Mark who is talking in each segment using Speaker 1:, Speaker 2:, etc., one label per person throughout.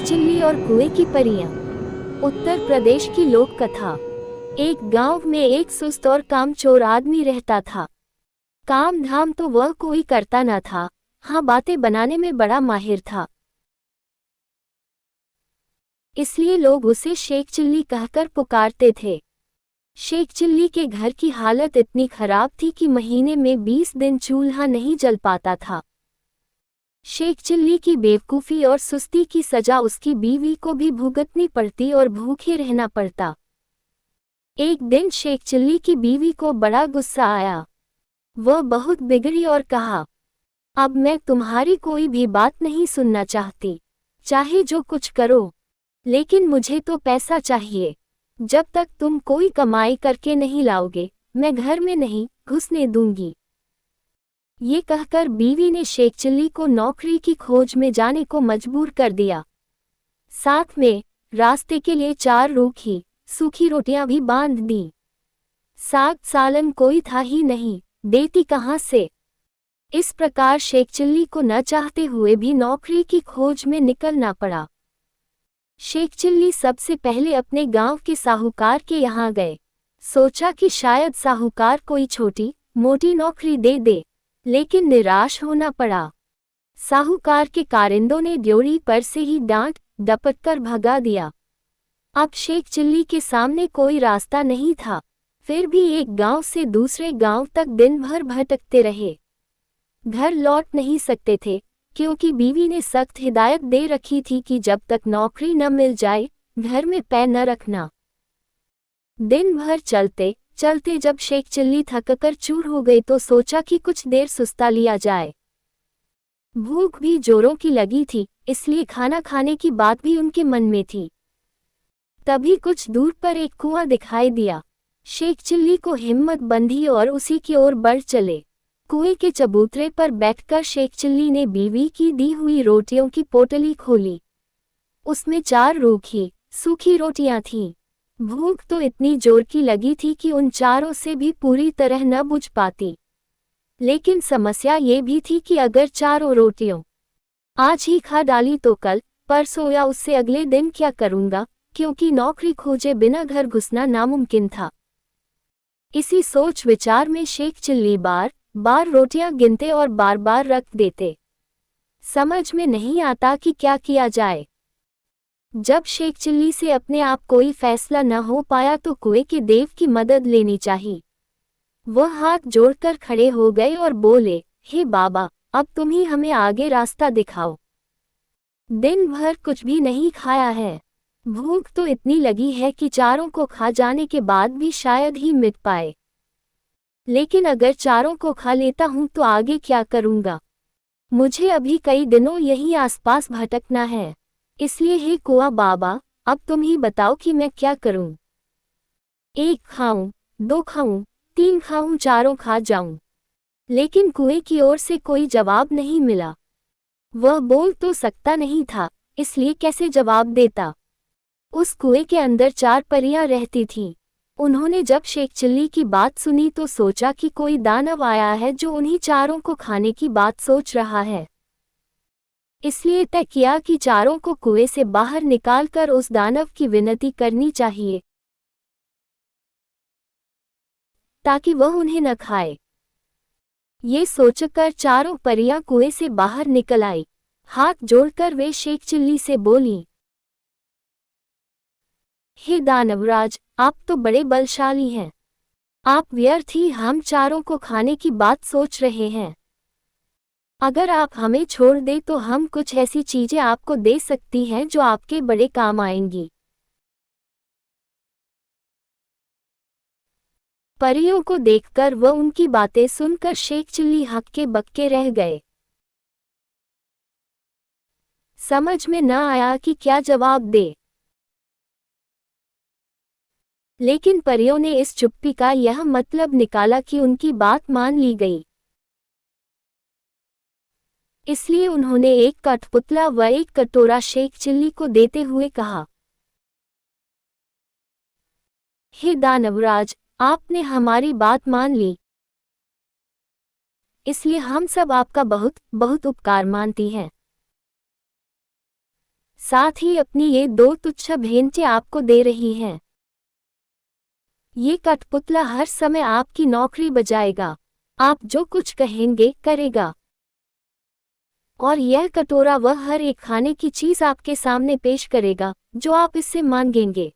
Speaker 1: Chilli और कुएं की परियां। उत्तर प्रदेश की लोक कथा। एक गांव में एक सुस्त और कामचोर आदमी रहता था। काम धाम तो वह कोई करता न था, हाँ बातें बनाने में बड़ा माहिर था। इसलिए लोग उसे शेख चिल्ली कहकर पुकारते थे। शेख चिल्ली के घर की हालत इतनी खराब थी कि महीने में 20 दिन चूल्हा नहीं जल पाता था। शेख चिल्ली की बेवकूफ़ी और सुस्ती की सजा उसकी बीवी को भी भुगतनी पड़ती और भूखे रहना पड़ता। एक दिन शेख चिल्ली की बीवी को बड़ा गुस्सा आया। वह बहुत बिगड़ी और कहा, अब मैं तुम्हारी कोई भी बात नहीं सुनना चाहती, चाहे जो कुछ करो, लेकिन मुझे तो पैसा चाहिए। जब तक तुम कोई कमाई करके नहीं लाओगे, मैं घर में नहीं घुसने दूंगी। ये कहकर बीवी ने शेख चिल्ली को नौकरी की खोज में जाने को मजबूर कर दिया। साथ में रास्ते के लिए 4 रूखी सूखी रोटियां भी बांध दी। साग सालन कोई था ही नहीं, देती कहाँ से। इस प्रकार शेख चिल्ली को न चाहते हुए भी नौकरी की खोज में निकलना पड़ा। शेख चिल्ली सबसे पहले अपने गांव के साहूकार के यहाँ गए। सोचा कि शायद साहूकार कोई छोटी मोटी नौकरी दे दे, लेकिन निराश होना पड़ा। साहूकार के कारिंदों ने ड्योढ़ी पर से ही डांट डपट कर भगा दिया। अब शेख चिल्ली के सामने कोई रास्ता नहीं था, फिर भी एक गांव से दूसरे गांव तक दिन भर भटकते रहे। घर लौट नहीं सकते थे, क्योंकि बीवी ने सख्त हिदायत दे रखी थी कि जब तक नौकरी न मिल जाए, घर में पैर न रखना। दिन भर चलते चलते जब शेख चिल्ली थककर चूर हो गई तो सोचा कि कुछ देर सुस्ता लिया जाए। भूख भी जोरों की लगी थी, इसलिए खाना खाने की बात भी उनके मन में थी। तभी कुछ दूर पर एक कुआं दिखाई दिया। शेख चिल्ली को हिम्मत बंधी और उसी की ओर बढ़ चले। कुएं के चबूतरे पर बैठकर शेख चिल्ली ने बीवी की दी हुई रोटियों की पोटली खोली। उसमें 4 रूखी सूखी रोटियां थीं। भूख तो इतनी जोर की लगी थी कि उन चारों से भी पूरी तरह न बुझ पाती। लेकिन समस्या ये भी थी कि अगर चारों रोटियों आज ही खा डाली तो कल परसों या उससे अगले दिन क्या करूंगा, क्योंकि नौकरी खोजे बिना घर घुसना नामुमकिन था। इसी सोच विचार में शेख चिल्ली बार बार रोटियां गिनते और बार बार रख देते। समझ में नहीं आता कि क्या किया जाए। जब शेख चिल्ली से अपने आप कोई फैसला न हो पाया तो कुएं के देव की मदद लेनी चाहिए। वह हाथ जोड़कर खड़े हो गए और बोले, हे बाबा, अब तुम ही हमें आगे रास्ता दिखाओ। दिन भर कुछ भी नहीं खाया है। भूख तो इतनी लगी है कि चारों को खा जाने के बाद भी शायद ही मिट पाए। लेकिन अगर चारों को खा लेता हूं तो आगे क्या करूंगा। मुझे अभी कई दिनों यहीं आसपास भटकना है। इसलिए हे कुआं बाबा, अब तुम ही बताओ कि मैं क्या करूं। 1 खाऊं, 2 खाऊं, 3 खाऊं, चारों खा जाऊं। लेकिन कुएं की ओर से कोई जवाब नहीं मिला। वह बोल तो सकता नहीं था, इसलिए कैसे जवाब देता। उस कुएं के अंदर 4 परियां रहती थीं। उन्होंने जब शेख चिल्ली की बात सुनी तो सोचा कि कोई दानव आया है जो उन्हीं चारों को खाने की बात सोच रहा है। इसलिए तय किया कि चारों को कुएं से बाहर निकालकर उस दानव की विनती करनी चाहिए, ताकि वह उन्हें न खाए। ये सोचकर चारों परियां कुएं से बाहर निकल आई। हाथ जोड़कर वे शेख चिल्ली से बोलीं, हे दानवराज, आप तो बड़े बलशाली हैं। आप व्यर्थ ही हम चारों को खाने की बात सोच रहे हैं। अगर आप हमें छोड़ दें तो हम कुछ ऐसी चीजें आपको दे सकती हैं जो आपके बड़े काम आएंगी। परियों को देखकर व उनकी बातें सुनकर शेख चिल्ली हक्के बक्के रह गए। समझ में न आया कि क्या जवाब दे। लेकिन परियों ने इस चुप्पी का यह मतलब निकाला कि उनकी बात मान ली गई। इसलिए उन्होंने एक कठपुतला व एक कटोरा शेख चिल्ली को देते हुए कहा, हे दानवराज, आपने हमारी बात मान ली, इसलिए हम सब आपका बहुत बहुत उपकार मानती हैं। साथ ही अपनी ये 2 तुच्छ भेंटें आपको दे रही हैं। ये कठपुतला हर समय आपकी नौकरी बजाएगा, आप जो कुछ कहेंगे करेगा। और यह कटोरा वह हर एक खाने की चीज आपके सामने पेश करेगा जो आप इससे मांगेंगे।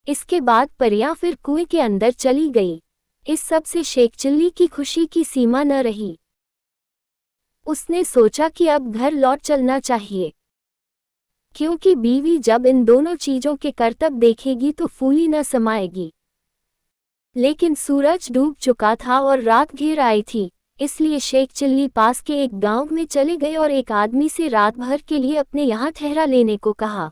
Speaker 1: इसके बाद परियां फिर कुएं के अंदर चली गई। इस सब से शेख चिल्ली की खुशी की सीमा न रही। उसने सोचा कि अब घर लौट चलना चाहिए, क्योंकि बीवी जब इन दोनों चीजों के करतब देखेगी तो फूली न समाएगी। लेकिन सूरज डूब चुका था और रात घिर आई थी, इसलिए शेख चिल्ली पास के एक गांव में चले गए और एक आदमी से रात भर के लिए अपने यहाँ ठहरा लेने को कहा।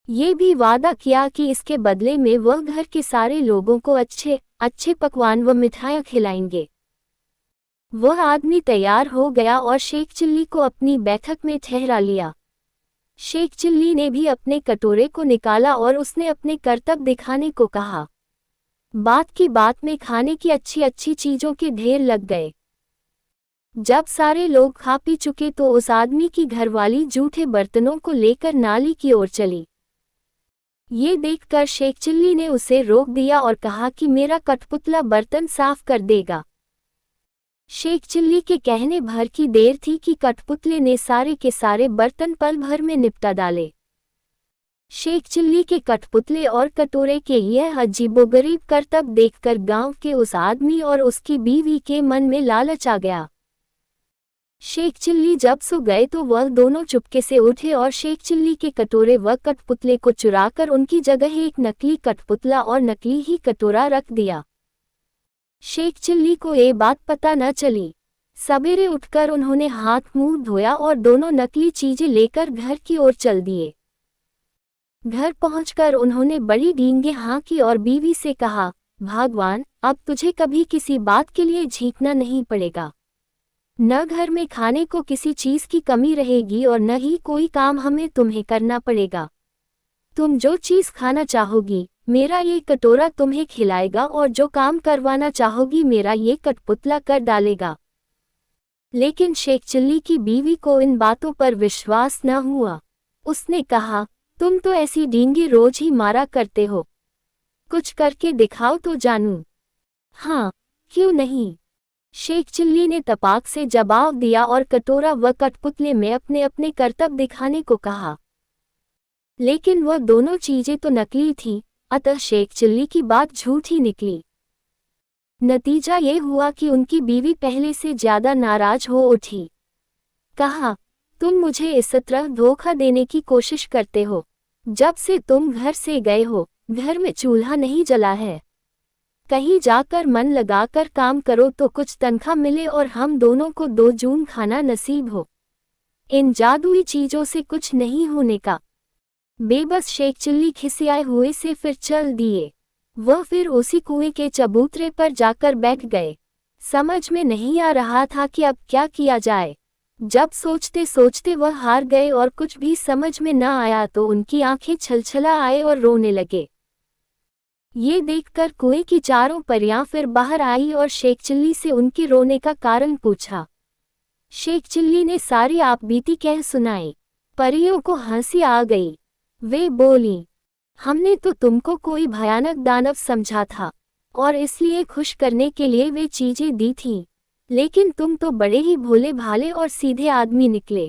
Speaker 1: ये भी वादा किया कि इसके बदले में वह घर के सारे लोगों को अच्छे अच्छे पकवान व मिठाइयाँ खिलाएंगे। वह आदमी तैयार हो गया और शेख चिल्ली को अपनी बैठक में ठहरा लिया। शेख चिल्ली ने भी अपने कटोरे को निकाला और उसने अपने करतब दिखाने को कहा। बात की बात में खाने की अच्छी अच्छी चीजों के ढेर लग गए। जब सारे लोग खा पी चुके तो उस आदमी की घरवाली जूठे बर्तनों को लेकर नाली की ओर चली। ये देखकर शेख चिल्ली ने उसे रोक दिया और कहा कि मेरा कठपुतला बर्तन साफ कर देगा। शेख चिल्ली के कहने भर की देर थी कि कठपुतले ने सारे के सारे बर्तन पल भर में निपटा डाले। शेख चिल्ली के कठपुतले और कटोरे के यह अजीबोगरीब करतब देखकर गांव के उस आदमी और उसकी बीवी के मन में लालच आ गया। शेख चिल्ली जब सो गए तो वह दोनों चुपके से उठे और शेख चिल्ली के कटोरे व कठपुतले को चुराकर उनकी जगह एक नकली कठपुतला और नकली ही कटोरा रख दिया। शेख चिल्ली को ये बात पता न चली। सवेरे उठकर उन्होंने हाथ मुंह धोया और दोनों नकली चीजें लेकर घर की ओर चल दिए। घर पहुंचकर उन्होंने बड़ी डींगे हाँकी और बीवी से कहा, भगवान, अब तुझे कभी किसी बात के लिए झींकना नहीं पड़ेगा। न घर में खाने को किसी चीज की कमी रहेगी और न ही कोई काम हमें तुम्हें करना पड़ेगा। तुम जो चीज खाना चाहोगी मेरा ये कटोरा तुम्हें खिलाएगा और जो काम करवाना चाहोगी मेरा ये कठपुतला कर डालेगा। लेकिन शेख चिल्ली की बीवी को इन बातों पर विश्वास न हुआ। उसने कहा, तुम तो ऐसी डींगे रोज ही मारा करते हो, कुछ करके दिखाओ तो जानूं। हाँ, क्यों नहीं। शेख चिल्ली ने तपाक से जवाब दिया और कटोरा व कठपुतले में अपने अपने करतब दिखाने को कहा। लेकिन वह दोनों चीजें तो नकली थीं, अतः शेख चिल्ली की बात झूठी निकली। नतीजा ये हुआ कि उनकी बीवी पहले से ज्यादा नाराज हो उठी। कहा, तुम मुझे इस तरह धोखा देने की कोशिश करते हो। जब से तुम घर से गए हो घर में चूल्हा नहीं जला है। कहीं जाकर मन लगाकर काम करो तो कुछ तनख्वाह मिले और हम दोनों को 2 जून खाना नसीब हो। इन जादुई चीजों से कुछ नहीं होने का। बेबस शेख चिल्ली खिसियाए हुए से फिर चल दिए। वह फिर उसी कुएं के चबूतरे पर जाकर बैठ गए। समझ में नहीं आ रहा था कि अब क्या किया जाए। जब सोचते सोचते वह हार गए और कुछ भी समझ में न आया तो उनकी आंखें छलछला आए और रोने लगे। ये देखकर कुएं की चारों परियां फिर बाहर आई और शेख चिल्ली से उनके रोने का कारण पूछा। शेख चिल्ली ने सारी आपबीती कह सुनाई। परियों को हंसी आ गई। वे बोली, हमने तो तुमको कोई भयानक दानव समझा था और इसलिए खुश करने के लिए वे चीजें दी थीं, लेकिन तुम तो बड़े ही भोले भाले और सीधे आदमी निकले।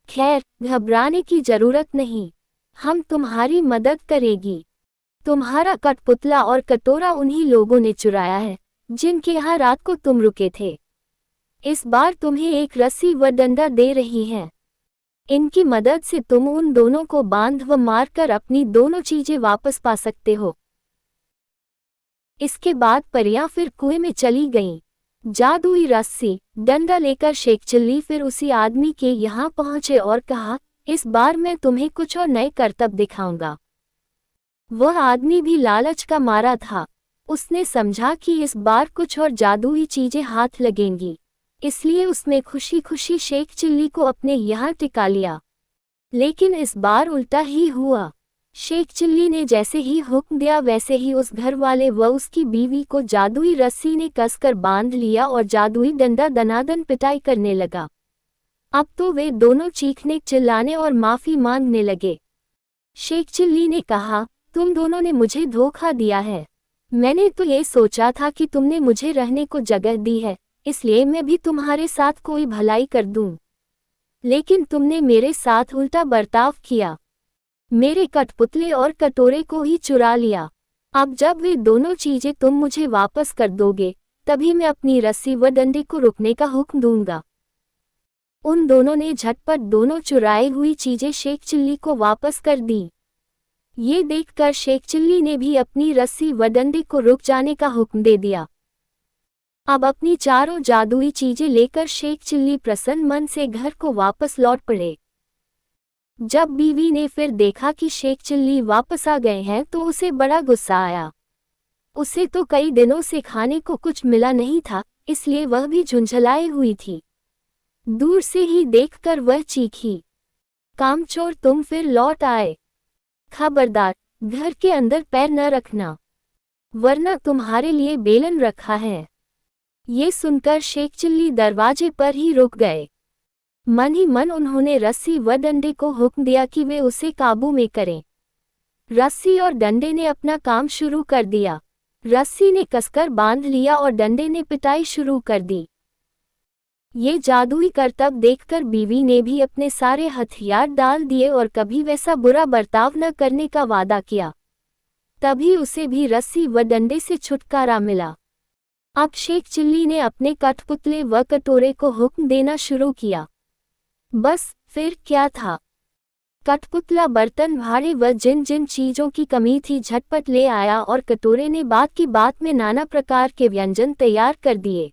Speaker 1: खैर, घबराने की जरूरत नहीं, हम तुम्हारी मदद करेगी। तुम्हारा कठपुतला और कटोरा उन्हीं लोगों ने चुराया है जिनके यहाँ रात को तुम रुके थे। इस बार तुम्हें एक रस्सी व डंडा दे रही हैं। इनकी मदद से तुम उन दोनों को बांध व मार कर अपनी दोनों चीजें वापस पा सकते हो। इसके बाद परियां फिर कुएं में चली गईं। जादुई रस्सी डंडा लेकर शेख चिल्ली फिर उसी आदमी के यहाँ पहुंचे और कहा, इस बार मैं तुम्हें कुछ और नए करतब दिखाऊंगा। वह आदमी भी लालच का मारा था। उसने समझा कि इस बार कुछ और जादुई चीजें हाथ लगेंगी, इसलिए उसने खुशी खुशी शेख चिल्ली को अपने यहाँ टिका लिया। लेकिन इस बार उल्टा ही हुआ। शेख चिल्ली ने जैसे ही हुक्म दिया वैसे ही उस घर वाले व उसकी बीवी को जादुई रस्सी ने कसकर बांध लिया और जादुई डंडा दनादन पिटाई करने लगा। अब तो वे दोनों चीखने चिल्लाने और माफी मांगने लगे। शेख चिल्ली ने कहा, तुम दोनों ने मुझे धोखा दिया है। मैंने तो ये सोचा था कि तुमने मुझे रहने को जगह दी है, इसलिए मैं भी तुम्हारे साथ कोई भलाई कर दूं। लेकिन तुमने मेरे साथ उल्टा बर्ताव किया, मेरे कठपुतले और कटोरे को ही चुरा लिया। अब जब वे दोनों चीजें तुम मुझे वापस कर दोगे, तभी मैं अपनी रस्सी व डंडे को रुकने का हुक्म दूंगा। उन दोनों ने झटपट दोनों चुराई हुई चीजें शेख चिल्ली को वापस कर दी। ये देखकर शेख चिल्ली ने भी अपनी रस्सी व डंडे को रुक जाने का हुक्म दे दिया। अब अपनी चारों जादुई चीजें लेकर शेख चिल्ली प्रसन्न मन से घर को वापस लौट पड़े। जब बीवी ने फिर देखा कि शेख चिल्ली वापस आ गए हैं तो उसे बड़ा गुस्सा आया। उसे तो कई दिनों से खाने को कुछ मिला नहीं था, इसलिए वह भी झुंझलाए हुई थी। दूर से ही देखकर वह चीखी, कामचोर तुम फिर लौट आए। खबरदार, घर के अंदर पैर न रखना, वरना तुम्हारे लिए बेलन रखा है। ये सुनकर शेख चिल्ली दरवाजे पर ही रुक गए। मन ही मन उन्होंने रस्सी व डंडे को हुक्म दिया कि वे उसे काबू में करें। रस्सी और डंडे ने अपना काम शुरू कर दिया। रस्सी ने कसकर बांध लिया और डंडे ने पिटाई शुरू कर दी। ये जादुई करतब देखकर बीवी ने भी अपने सारे हथियार डाल दिए और कभी वैसा बुरा बर्ताव न करने का वादा किया। तभी उसे भी रस्सी व डंडे से छुटकारा मिला। अब शेख चिल्ली ने अपने कठपुतले व कटोरे को हुक्म देना शुरू किया। बस फिर क्या था, कठपुतला बर्तन भाड़े व जिन जिन चीजों की कमी थी झटपट ले आया और कटोरे ने बात की बात में नाना प्रकार के व्यंजन तैयार कर दिए।